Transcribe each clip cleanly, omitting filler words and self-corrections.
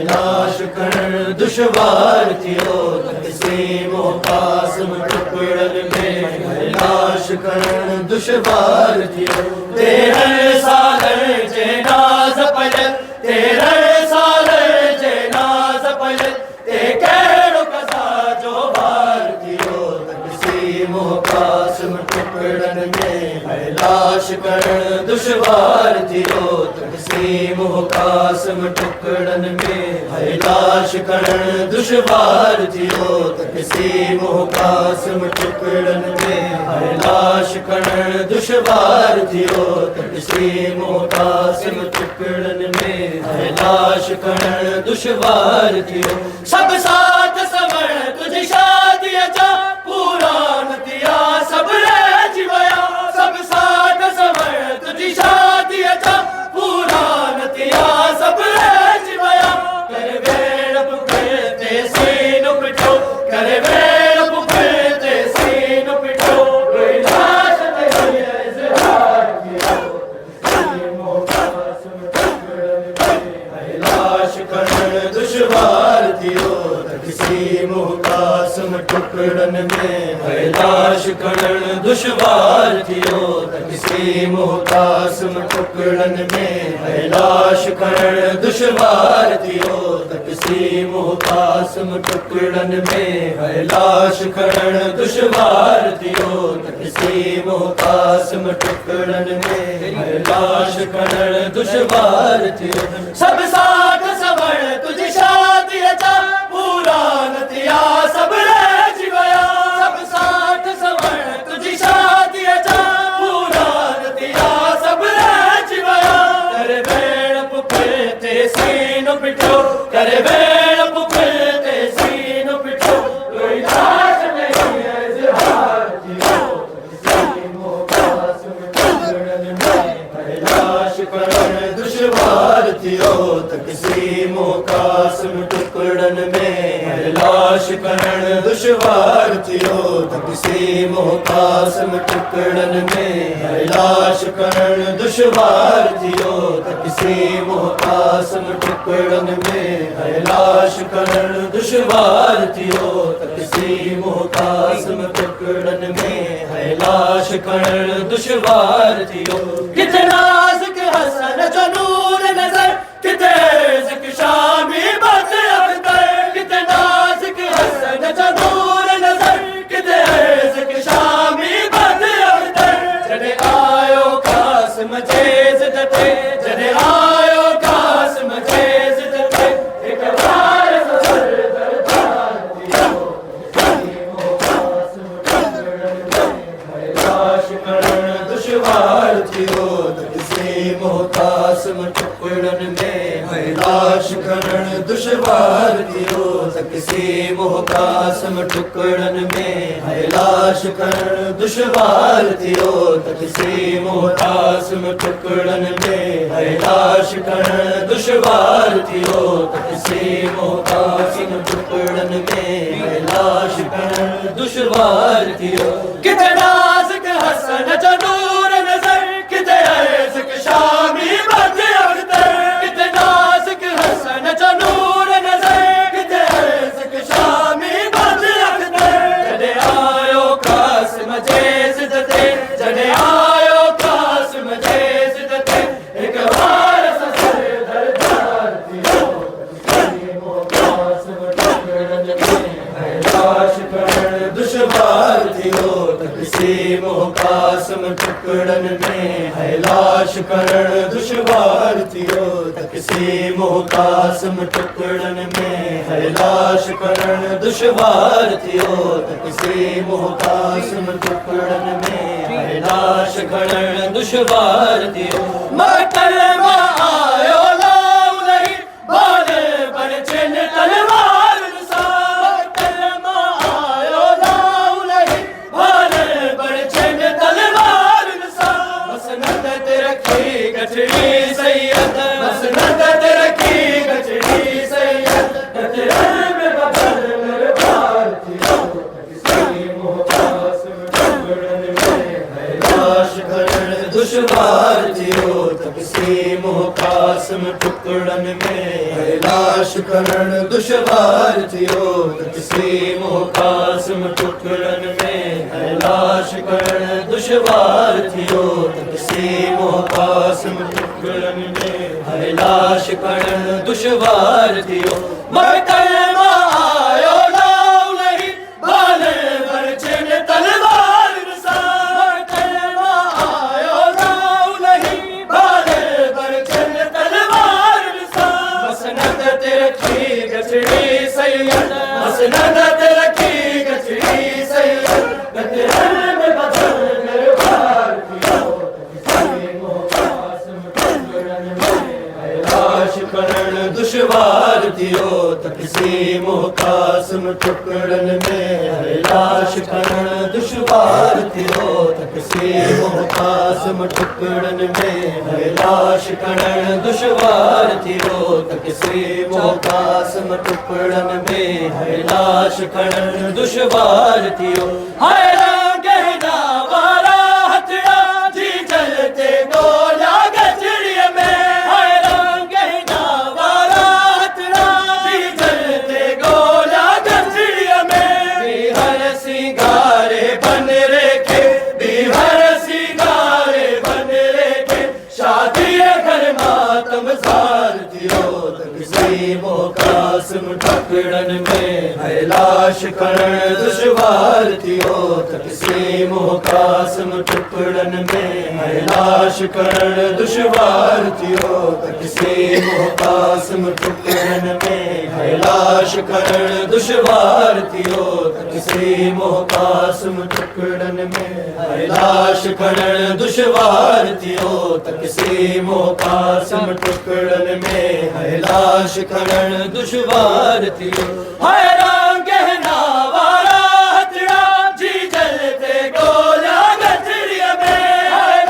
लाश करण दुश्वार थियो, तक़सीम क़ासिम टुकड़न में लाश करण दुश्वार थियो। 13 साल जे नाज़ पयल, 13 साल जे नाज़ पयल, ते कहिड़ो कज़ा जो वार थियो, तक़सीम क़ासिम टुकड़न में लाश करण दुश्वार थियो, तक़सीम क़ासिम टुकड़न में लाश करण दुश्वार थियो, तक़सीम क़ासिम टुकड़न में लाश करण दुश्वार थियो, तक़सीम क़ासिम टुकड़न में लाश करण दुश्वार थियो। सब साथ सवण तुझी शादी जा पूरा न थिया, सब रहिजी विया, सब साथ सवण तुझी शादी जा पूरा न थिया, सब रहिजी विया। कर वेड़ पुखर ते सीनो पिठो, कर वेड़ पुखर ते सीनो पिठो, कोई लाश नहीं इज़हार कियो, तक़सीम क़ासिम टुकड़न में लाश करण दुश्वार थियो, तक़सीम क़ासिम टुकड़न में लाश करण दुश्वार थियो, तक़सीम क़ासिम टुकड़न में लाश करण दुश्वार थियो, तक़सीम क़ासिम टुकड़न में लाश करण दुश्वार थियो, तक़सीम क़ासिम टुकड़न में लाश करण दुश्वार थियो। सब साथ सवण तुझी शादी जा पूरा न थिया, सब रहिजी विया, सब साथ सवण तुझी शादी जा पूरा न थिया, सब रहिजी विया। कर वेड़ पुखर ते सीनो पिठो, कर वेड़ पुखर ते सीनो पिठो, कोई लाश नहीं इज़हार कियो, तक़सीम क़ासिम टुकड़न में लाश करण दुश्वार थियो, तक़सीम क़ासिम टुकड़न में लाश करण दुश्वार थियो, तक़सीम क़ासिम टुकड़न में लाश करण दुश्वार थियो, तक़सीम क़ासिम टुकड़न में लाश करण दुश्वार थियो, तक़सीम क़ासिम टुकड़न में लाश करण दुश्वार थियो। किथे नाज़ुक हसन जो नूर नज़र, किथे ज़िक शामी बद अख्तर, किथे नाज़ुक हसन जो नूर नज़र, किथे ज़िक शामी बद अख्तर। जॾहिं आयो क़ासिम जे ज़िद ते, जॾहिं आयो क़ासिम जे ज़िद ते, हिक बार सर दरदार थियो, तक़सीम क़ासिम टुकड़न में लाश करण दुश्वार थियो, तक़सीम क़ासिम टुकड़न में लाश करण दुश्वार थियो, तक़सीम क़ासिम टुकड़न में लाश करण दुश्वार थियो, तक़सीम क़ासिम टुकड़न में लाश करण दुश्वार थियो, तक़सीम क़ासिम टुकड़न में लाश करण दुश्वार थियो। किथे नाज़ुक हसन जो नूर नज़र, किथे ज़िक शामी बद अख्तर, किथे नाज़ुक हसन जो नूर नज़र, किथे ज़िक शामी बद अख्तर। जॾहिं आयो क़ासिम जे ज़िद ते, जॾहिं आयो क़ासिम जे ज़िद ते, हिक बार सर दरदार थियो, तक़सीम क़ासिम टुकड़न में लाश करण दुश्वार थियो, तक़सीम क़ासिम टुकड़न में लाश करण दुश्वार थियो, तक़सीम क़ासिम टुकड़न में लाश करण दुश्वार थियो, तक़सीम क़ासिम टुकड़न में लाश करण दुश्वार थियो। मकर मां आयो लाऊ नहीं, बाल पर छिन तलवार सा, मकर मां आयो लाऊ नहीं, बाल पर छिन तलवार सा। मसनद ते रखी गठड़ी सैयद, मसनद ते रखी गठड़ी सैयद, गठड़ी में बदल मेरे पार थियो, तक़सीम क़ासिम टुकड़न में लाश करण दुश्वार थियो, तक़सीम क़ासिम करण दुश्वार थियो, तक़सीम क़ासिम टुकड़न में है लाश करण दुश्वार थियो, तक़सीम क़ासिम टुकड़न में है लाश करण दुश्वार थियो। मगर कलमा आयो लाउ नहीं बालन पर छिन तलवार सा, मगर कलमा आयो लाउ नहीं बालन पर छिन तलवार सा। मसनद ते रखी गठड़ी सैयद, मसनद ते रखी गठड़ी सैयद, गठड़न में बदल दरबार थियो, तक़सीम क़ासिम टुकड़न में है लाश करण दुश्वार थियो, तक़सीम क़ासिम टुकड़न में है लाश करण दुश्वार थियो, तक़सीम क़ासिम टुकड़न में है लाश करण दुश्वार थियो, तक़सीम क़ासिम टुकड़न में है लाश करण दुश्वार थियो। हाय गहना वारा हथड़ा जी जलते गोला गठड़िया में, हाय गहना वारा हथड़ा जी जलते गोला गठड़िया में। बिहर सिंगारे बन रेखे, बिहर सिंगारे बन रेखे, शादी घर मातम ज़ार थियो, तक़सीम क़ासिम टुकड़न में है लाश करण दुश्वार थियो, तक़सीम क़ासिम टुकड़न में है लाश करण दुश्वार थियो, तक़सीम क़ासिम टुकड़न में है लाश करण दुश्वार थियो, तक़सीम क़ासिम टुकड़न में है लाश करण दुश्वार थियो, तक़सीम क़ासिम टुकड़न में है लाश करण दुश्वार थियो। हाय गहना वारा हथड़ा जी जलते गोला गठड़िया में, हाय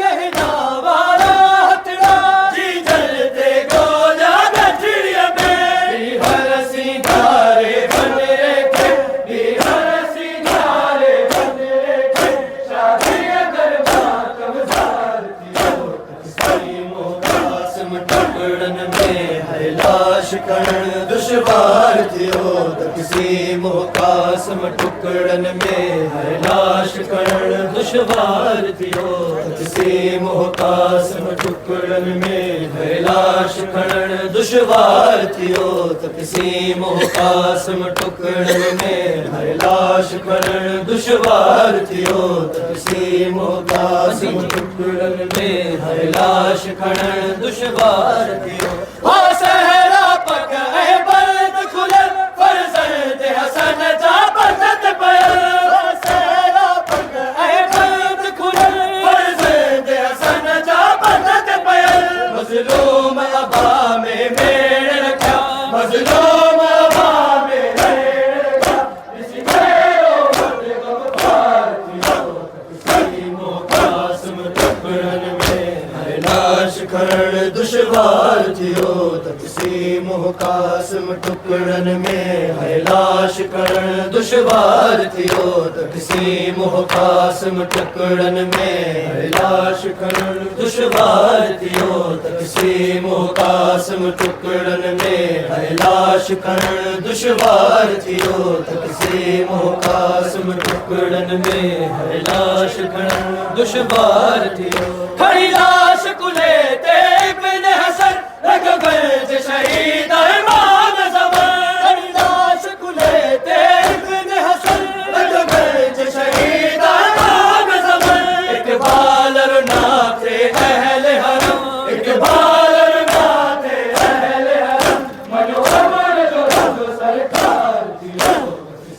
गहना वारा हथड़ा जी जलते गोला गठड़िया में। बिहर सिंगारे बन रेखे, बिहर सिंगारे बन रेखे, शादी घर मातम ज़ार थियो, तक़सीम क़ासिम टुकड़न में है लाश करण दुश्वार थियो, तक़सीम क़ासिम टुकड़न में है लाश करण दुश्वार थियो, तक़सीम क़ासिम टुकड़न में है लाश करण दुश्वार थियो, तक़सीम क़ासिम टुकड़न में है लाश करण दुश्वार थियो, तक़सीम क़ासिम टुकड़न में है लाश करण दुश्वार थियो। सहरा पक बंद खुले फर्जंद हसन जा बंदत पयल, सहरा पक बंद खुले फर्जंद हसन जा बंदत पयल। मज़लूम अबा में मेड़ रखा, मज़लूम अबा में मेड़ रखा, इसी मेरो बंद गमपार थियो, तक़सीम क़ासिम टुकड़न में है लाश करण दुश्वार थियो, तक़सीम क़ासिम टुकड़न में है लाश करण दुश्वार थियो, तक़सीम क़ासिम टुकड़न में है लाश करण दुश्वार थियो, तक़सीम क़ासिम टुकड़न में है लाश करण दुश्वार थियो, तक़सीम क़ासिम टुकड़न में है लाश करण दुश्वार थियो। खड़ी लाश कुले ते इब्न हसन रगबंज शहीद इमाम ज़मन, खड़ी लाश कुले ते इब्न हसन रगबंज शहीद इमाम ज़मन। इक़बाल नाते अहले हरम, इक़बाल नाते अहले हरम, मनो अमर जो रब सरकार थियो,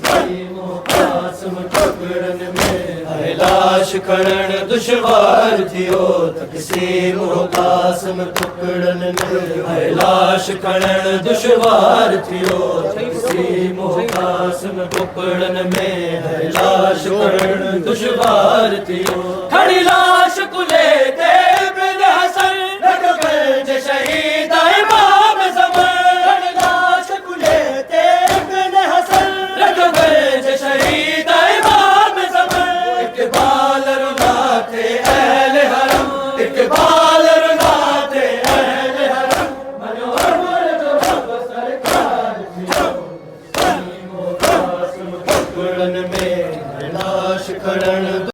तक़सीम क़ासिम टुकड़न में है लाश करण दुश्वार थियो, तक़सीम क़ासिम टुकड़न में है लाश करण दुश्वार थियो, तक़सीम क़ासिम टुकड़न में है लाश करण दुश्वार थियो। खड़ी लाश कुले ते इब्न हसन रगबंज शहीद इमाम ज़मन, खड़ी लाश कुले ते इब्न हसन रगबंज शहीद इमाम ज़मन। इक़बाल रुलाते अहले हरम, इक़बाल रुलाते अहले हरम, मनो अमर जो रब सरकार टुकड़न में लाश खड़न